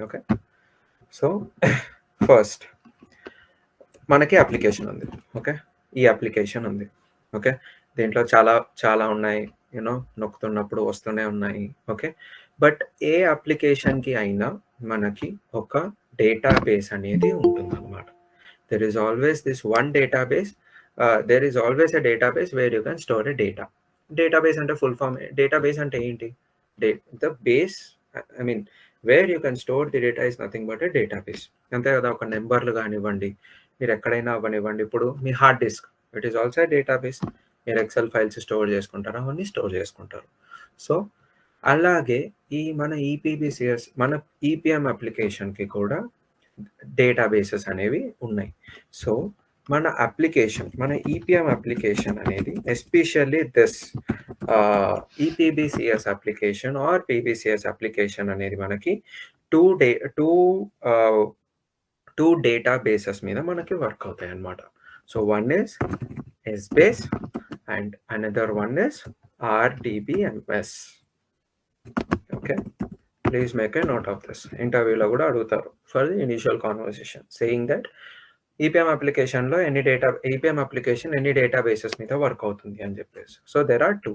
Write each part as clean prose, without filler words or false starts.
Okay. So first మనకి application ఉంది. Okay. ఈ అప్లికేషన్ ఉంది. ఓకే. దీంట్లో చాలా చాలా ఉన్నాయి. నొక్కుతున్నప్పుడు వస్తూనే ఉన్నాయి. ఓకే. బట్ ఏ అప్లికేషన్‌కి అయినా మనకి ఒక డేటాబేస్ అనేది ఉంటుందన్నమాట. There is always this one database. There is always a database where you can store a data. Database అంటే ఫుల్ ఫామ్ డేటాబేస్ అంటే ఏంటి? The base, I mean, where you can store the data is nothing but a database. అంతే కదా. ఒక నెంబర్లు కానివ్వండి, మీరు ఎక్కడైనా అవ్వనివ్వండి. ఇప్పుడు మీ hard disk, it is also database. మీరు ఎక్సెల్ ఫైల్స్ స్టోర్ చేసుకుంటారు, అవన్నీ స్టోర్ చేసుకుంటారు. సో అలాగే మన ఈపీబీసీఎస్, మన ఈపీఎం అప్లికేషన్కి కూడా డేటాబేసెస్ అనేవి ఉన్నాయి. సో మన అప్లికేషన్, మన ఈపీఎం అప్లికేషన్ అనేది especially this EPBCS application or PBCS application అనేది మనకి టూ డేటాబేసెస్ మీద మనకి వర్క్ అవుతాయి అన్నమాట. So one is Essbase and another one is RDBMS. Okay. Please make a note of this. ఇంటర్వ్యూలో కూడా అడుగుతారు for the initial conversation saying that EPM అప్లికేషన్లో ఈపీఎం అప్లికేషన్ ఎన్ని డేటాబేసెస్ మీద వర్క్ అవుతుంది అని చెప్పేసి. So there are two.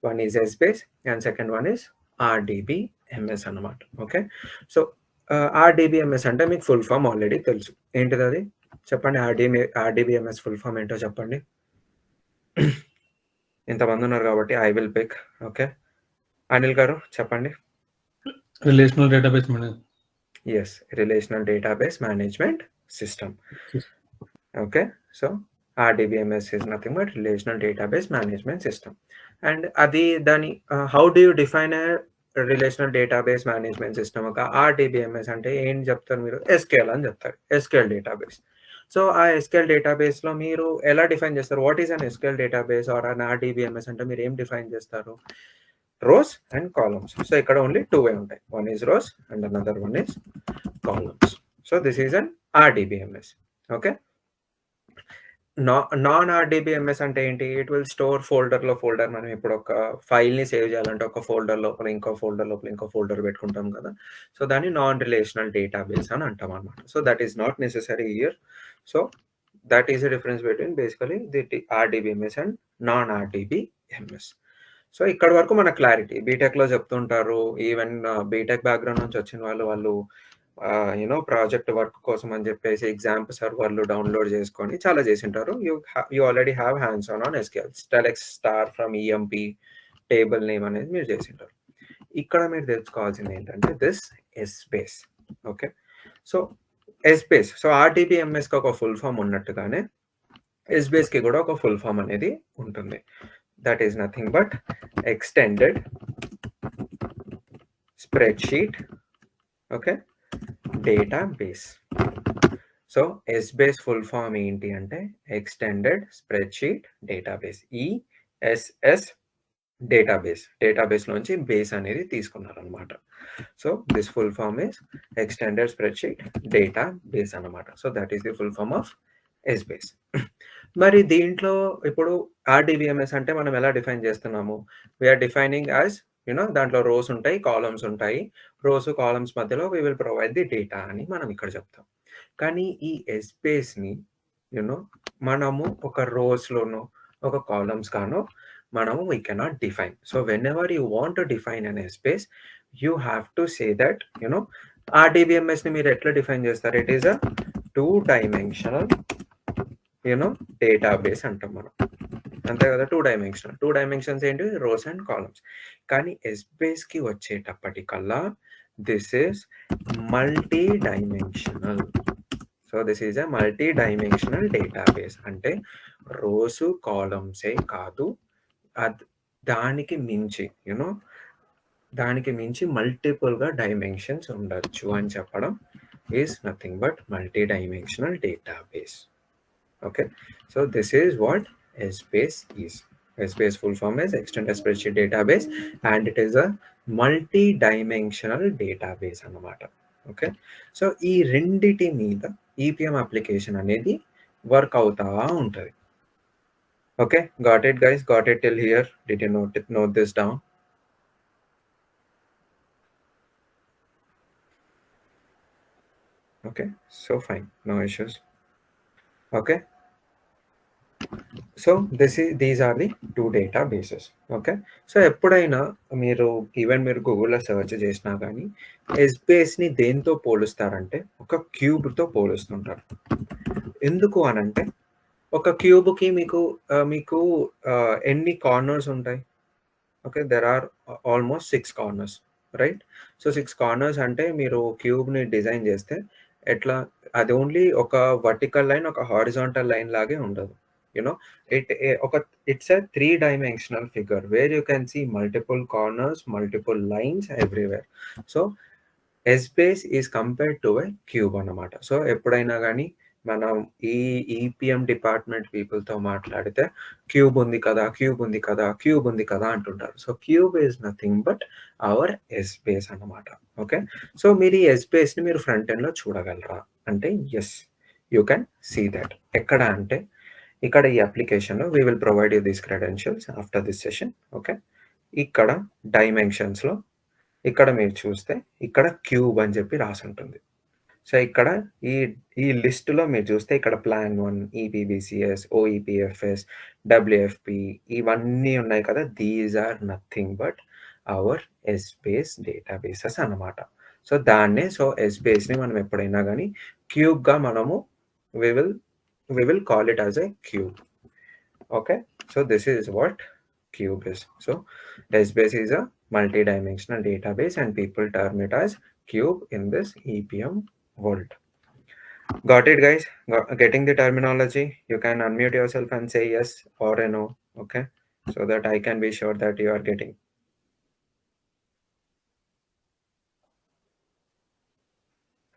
One is Essbase and second one is RDBMS అన్నమాట. ఓకే. సో ఆర్డిబిఎంఎస్ అంటే మీకు ఫుల్ ఫామ్ ఆల్రెడీ తెలుసు. ఏంటిది అది చెప్పండి. ఆర్డిబిఎంఎస్ ఫుల్ ఫామ్ ఏంటో చెప్పండి. ఇంతమంది ఉన్నారు కాబట్టి I will pick. Okay. Anil గారు చెప్పండి. Relational database management. Yes, relational database management system. Okay, so RDBMS is nothing but relational database management system. And adi dani how do you define a relational database management system? Oka RDBMS ante em cheptaru meeru? SQL అని చెప్తారు. SQL database. So ఆ SQL database లో మీరు ఎలా define చేస్తారు? What is an SQL database or an RDBMS అంటే మీరు ఏం డిఫైన్ చేస్తారు? rows and columns. So ఇక్కడ only two way ఉంటాయి. One is rows and another one is columns. So this is an RDBMS. Okay. Non RDBMS అంటే ఏంటి? It will store folder. మనం ఇప్పుడు ఒక ఫైల్ ని సేవ్ చేయాలంటే ఒక ఫోల్డర్ లోపల ఇంకో ఫోల్డర్ పెట్టుకుంటాం కదా. సో దాన్ని నాన్ రిలేషనల్ డేటాబేస్ అని అంటాం అనమాట. So that is not necessary here. So that is the difference between basically the RDBMS and non RDBMS. So ఇక్కడ వరకు మన క్లారిటీ. బీటెక్ లో చెప్తుంటారు, ఈవెన్ బీటెక్ బ్యాక్గ్రౌండ్ నుంచి వచ్చిన వాళ్ళు ప్రాజెక్ట్ వర్క్ కోసం అని చెప్పేసి ఎగ్జాంపుల్ సర్వర్లు డౌన్లోడ్ చేసుకొని చాలా చేసింటారు. You already have hands on SQL. Select star from EMP table name అనేది మీరు చేసింటారు. ఇక్కడ మీరు తెలుసుకోవాల్సింది ఏంటంటే this Essbase. Okay. So Essbase, so ఆర్డిబిఎంఎస్కి ఒక ఫుల్ ఫామ్ ఉన్నట్టుగానే ఎస్బేస్కి కూడా ఒక ఫుల్ ఫామ్ అనేది ఉంటుంది. That is nothing but extended spreadsheet okay database. So Essbase full form ఏంటి అంటే extended spreadsheet database. ESS database లోంచి బేస్ అనేది తీసుకున్నారనమాట. So this full form is extended spreadsheet database అనమాట. So that is the full form of Essbase. మరి దీంట్లో ఇప్పుడు RDBMS అంటే మనం ఎలా డిఫైన్ చేస్తున్నాము? వీఆర్ డిఫైనింగ్ యాజ్ దాంట్లో రోస్ ఉంటాయి, కాలమ్స్ ఉంటాయి. రోస్ కాలమ్స్ మధ్యలో we will provide the data అని మనం ఇక్కడ చెప్తాం. కానీ ఈ ఎస్బేస్ ని మనము ఒక రోస్ లోనో ఒక కాలమ్స్ గానో మనము we cannot define. So when ever you want to define an ఎస్బేస్ you have to say that RDBMS ని మీరు ఎట్లా డిఫైన్ చేస్తారు? It is a 2-dimensional database అంటాం మనం. అంతే కదా. 2 డైమెన్షన్స్ ఏంటి? Rows and columns. కానీ ఎస్బేస్ కి వచ్చేటప్పటికల్లా this is multidimensional. So this is a multidimensional database. అంటే రోస్ కాలమ్సే కాదు, దానికి మించి మల్టిపుల్ గా డైమెన్షన్స్ ఉండొచ్చు అని చెప్పడం is nothing but multidimensional database. Okay, so this is what Essbase is. Essbase full form is Extended Spreadsheet Database and it is a multi-dimensional database అన్నమాట. ఓకే. సో ఈ రెండిటి మీద ఈపీఎం అప్లికేషన్ అనేది work అవుతా ఉంటుంది. Okay, got it guys? Got it till here? Did you note this down? Okay, so fine, no issues. Okay, so these are the 2 databases. Okay. So ఎప్పుడైనా మీరు గూగుల్‌లో search చేసినా గానీ, ఎస్‌బేస్‌ని దేనితో పోలుస్తారంటే ఒక క్యూబ్‌తో పోలుస్తుంటారు. ఎందుకు అనంటే, ఒక క్యూబ్‌కి మీకు ఎన్ని కార్నర్స్ ఉంటాయి? Okay. There are almost 6 corners, right? So 6 corners అంటే మీరు క్యూబ్‌ని డిజైన్ చేస్తే ఎట్లా అది ఓన్లీ ఒక వర్టికల్ లైన్, ఒక హారిజాంటల్ లైన్ లాగే ఉండదు. యూ నో ఇట్ ఎ ఒక it's a 3 dimensional figure where you can see multiple corners, multiple lines everywhere. So Essbase is compared to a cube అన్నమాట. సో ఎప్పుడైనా గానీ మనం ఈ ఈపీఎం డిపార్ట్‌మెంట్ పీపుల్‌తో మాట్లాడితే క్యూబ్ ఉంది కదా! క్యూబ్ ఉంది కదా! క్యూబ్ ఉంది కదా! అంటుంటారు. So cube is nothing but our ఎస్‌బేస్ అన్నమాట. ఓకే. సో మీరు ఈ ఎస్‌బేస్‌ని మీరు ఫ్రంట్ ఎండ్‌లో చూడగలరా? అంటే yes. You can see that. ఎక్కడ అంటే ఇక్కడ ఈ అప్లికేషన్‌లో we will provide you these credentials after this session. Okay. ఇక్కడ డైమెన్షన్స్‌లో ఇక్కడ మీరు చూస్తే ఇక్కడ క్యూబ్ అని చెప్పి రాసుంటుంది. సో ఇక్కడ ఈ ఈ లిస్ట్‌లో మీరు చూస్తే ఇక్కడ ప్లాన్ 1, ఈపీబీసీఎస్, ఓఈపీఎఫ్ఎస్, డబ్ల్యూఎఫ్‌పి ఇవన్నీ ఉన్నాయి కదా! These are nothing but our Essbase databases అన్నమాట. సో ఎస్‌బేస్‌ని మనం ఎప్పుడైనా గానీ క్యూబ్‌గా మనము we will we will call it as a cube. Okay. So this is what cube is. So Essbase is a multi-dimensional database and people term it as cube in this EPM world. Got it, guys? Getting the terminology? You can unmute yourself and say yes or a no. Okay, so that I can be sure that you are getting.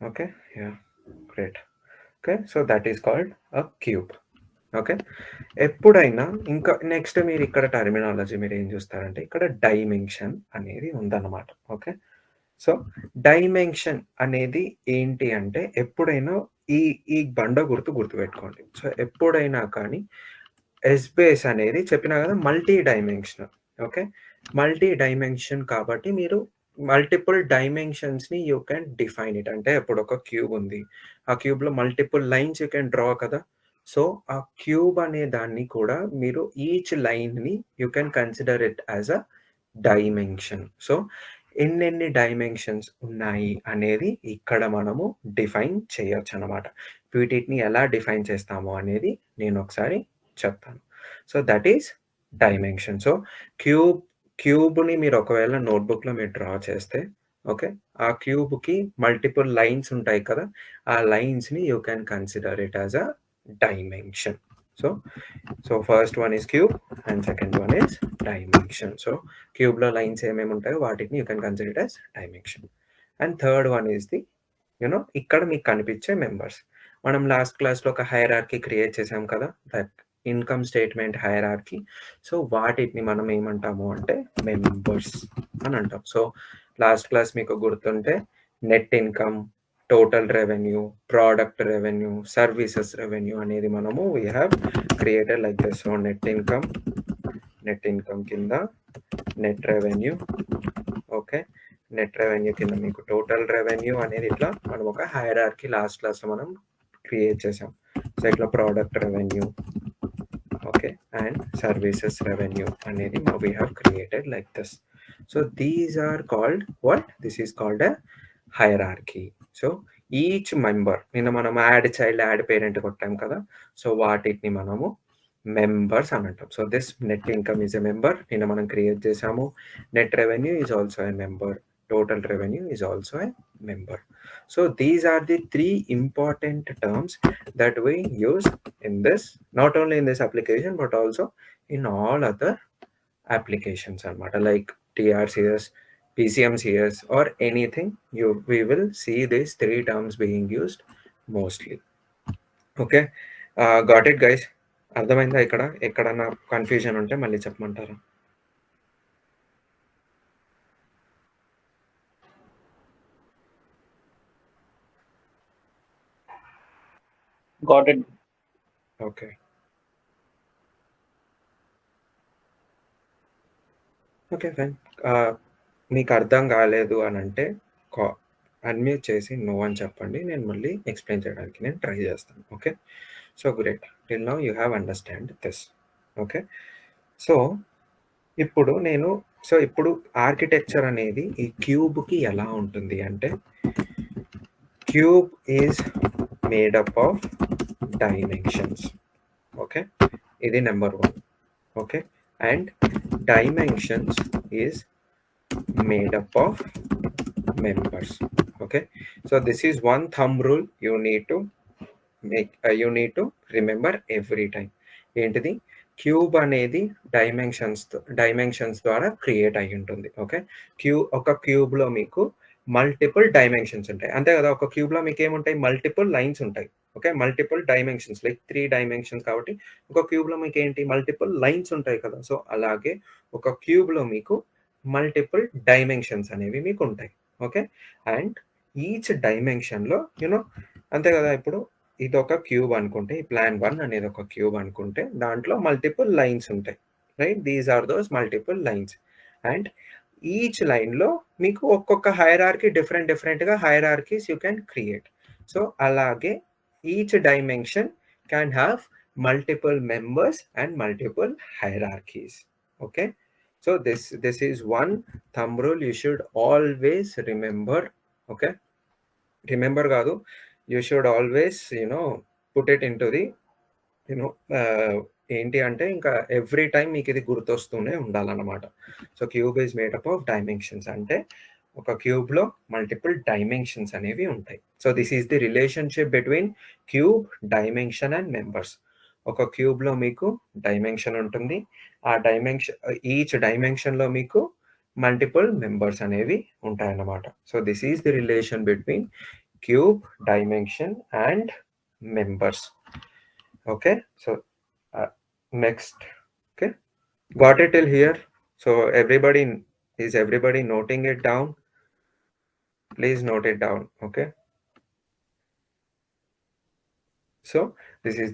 Okay, yeah, great. Okay, so that is called a cube. Okay. ఎప్పుడైనా ఇంకా next మీరు ఇక్కడ terminology మీరు ఏం చూస్తారంటే ఇక్కడ dimension అనేది ఉందన్నమాట. Okay. So dimension అనేది ఏంటి అంటే ఎప్పుడైనా ఈ ఈ బండ గుర్తుపెట్టుకోండి. సో ఎప్పుడైనా కానీ ఎస్‌బేస్ అనేది చెప్పినా కదా multidimensional. Okay. Multi dimension కాబట్టి మీరు మల్టిపుల్ డైమెన్షన్స్‌ని యూ కెన్ డిఫైన్ ఇట్. అంటే ఇప్పుడు ఒక క్యూబ్ ఉంది. ఆ క్యూబ్‌లో multiple lines you can draw కదా! సో ఆ క్యూబ్ అనే దాన్ని కూడా మీరు ఈచ్ లైన్‌ని you can consider it as a dimension. So ఎన్నెన్ని డైమెన్షన్స్ ఉన్నాయి అనేది ఇక్కడ మనము డిఫైన్ చేయొచ్చనమాట. వీటిని ఎలా డిఫైన్ చేస్తాము అనేది నేనొకసారి చెప్తాను. So that is dimension. So క్యూబ్‌ని మీరు ఒకవేళ నోట్‌బుక్‌లో మీరు డ్రా చేస్తే ఓకే. ఆ క్యూబ్‌కి మల్టిపుల్ లైన్స్ ఉంటాయి కదా! ఆ లైన్స్‌ని you can consider it as a dimension. So first one is cube and second one is dimension. So క్యూబ్‌లో లైన్స్ ఏమేమి ఉంటాయో వాటిని you can consider it as dimension. And third one is the ఇక్కడ మీకు కనిపించే మెంబర్స్. మనం last క్లాస్‌లో ఒక హైరార్కీ క్రియేట్ చేసాం కదా! That income statement hierarchy. So వాటిని మనం ఏమంటాము అంటే మెంబర్స్ అని అంటాం. సో లాస్ట్ క్లాస్ మీకు గుర్తుంటే net income, total revenue, product revenue, services revenue అనేది మనము we have created like this. So net income కింద net revenue. Okay. Net revenue కింద మీకు టోటల్ రెవెన్యూ అనేది ఇట్లా మనం ఒక హైరార్కీ లాస్ట్ క్లాస్‌లో మనం క్రియేట్ చేసాం. సో ఇట్లా product revenue okay and services revenue అనేది we have created like this. So these are called what? This is called a hierarchy. So each member మనం యాడ్ చైల్డ్, యాడ్ పేరెంట్ కొట్టాం కదా! So వాటిని మనము members అని అంటాం. So this net income is a member. మనం create చేసాము. Net revenue is also a member. Total revenue is also a member. So these are the three important terms that we use in this, not only in this application but also in all other applications anamata, like TRCS, PCMCS or anything. We will see these three terms being used mostly. Okay, got it, guys? అర్థమైందా? ఇక్కడ ఎక్కడన్నా confusion ఉంటే మళ్ళీ చెప్పమంటారా? Got it. Okay. Okay fine. మీకు అర్థం కాలేదు అని అంటే అన్మ్యూట్ చేసి నో అని చెప్పండి. నేను మళ్ళీ ఎక్స్‌ప్లెయిన్ చేయడానికి నేను ట్రై చేస్తాను. Okay. So great. Till now you have understand this. Okay. So ఇప్పుడు ఆర్కిటెక్చర్ అనేది ఈ క్యూబ్‌కి ఎలా ఉంటుంది అంటే, cube is made up of dimensions. Okay. ఇది number 1. Okay. And dimensions is made up of members. Okay, so this is one thumb rule you need to remember every time. ఏంటిది? Cube అనేది dimensions ద్వారా create అయి ఉంటుంది. Okay. ఒక క్యూబ్లో మీకు multiple dimensions ఉంటాయి, అంతే కదా. ఒక క్యూబ్లో మీకు ఏముంటాయి? మల్టిపుల్ లైన్స్ ఉంటాయి. Okay. Multiple dimensions like 3 dimensions కాబట్టి ఒక క్యూబ్లో మీకు ఏంటి? మల్టిపుల్ లైన్స్ ఉంటాయి కదా. సో అలాగే ఒక క్యూబ్లో మీకు మల్టిపుల్ డైమెన్షన్స్ అనేవి మీకు ఉంటాయి. ఓకే. అండ్ ఈచ్ డైమెన్షన్లో అంతే కదా. ఇప్పుడు ఇది ఒక క్యూబ్ అనుకుంటే, ఈ ప్లాన్ 1 అనేది ఒక క్యూబ్ అనుకుంటే దాంట్లో మల్టిపుల్ లైన్స్ ఉంటాయి, right? These are those multiple lines. And each లైన్లో మీకు ఒక్కొక్క హైరార్కీ డిఫరెంట్గా hierarchies you can create. So అలాగే each dimension can have multiple members and multiple hierarchies. Okay. So this is one thumb rule you should always remember. Okay, remember kaadu, you should always put it into the ఏంటి అంటే ఇంకా every time మీకు ఇది గుర్తొస్తూనే ఉండాలన్నమాట. So cube is made up of dimensions అంటే ఒక క్యూబ్లో multiple dimensions అనేవి ఉంటాయి. So this is the relationship between cube, dimension and members. ఒక క్యూబ్లో మీకు డైమెన్షన్ ఉంటుంది, ఆ ఈచ్ డైమెన్షన్లో మీకు మల్టిపుల్ మెంబర్స్ అనేవి ఉంటాయన్నమాట. So this is the relation between cube, dimension and members. Okay, so next. Okay, got it till here? So is everybody noting it down? Please note it down. Okay, so this is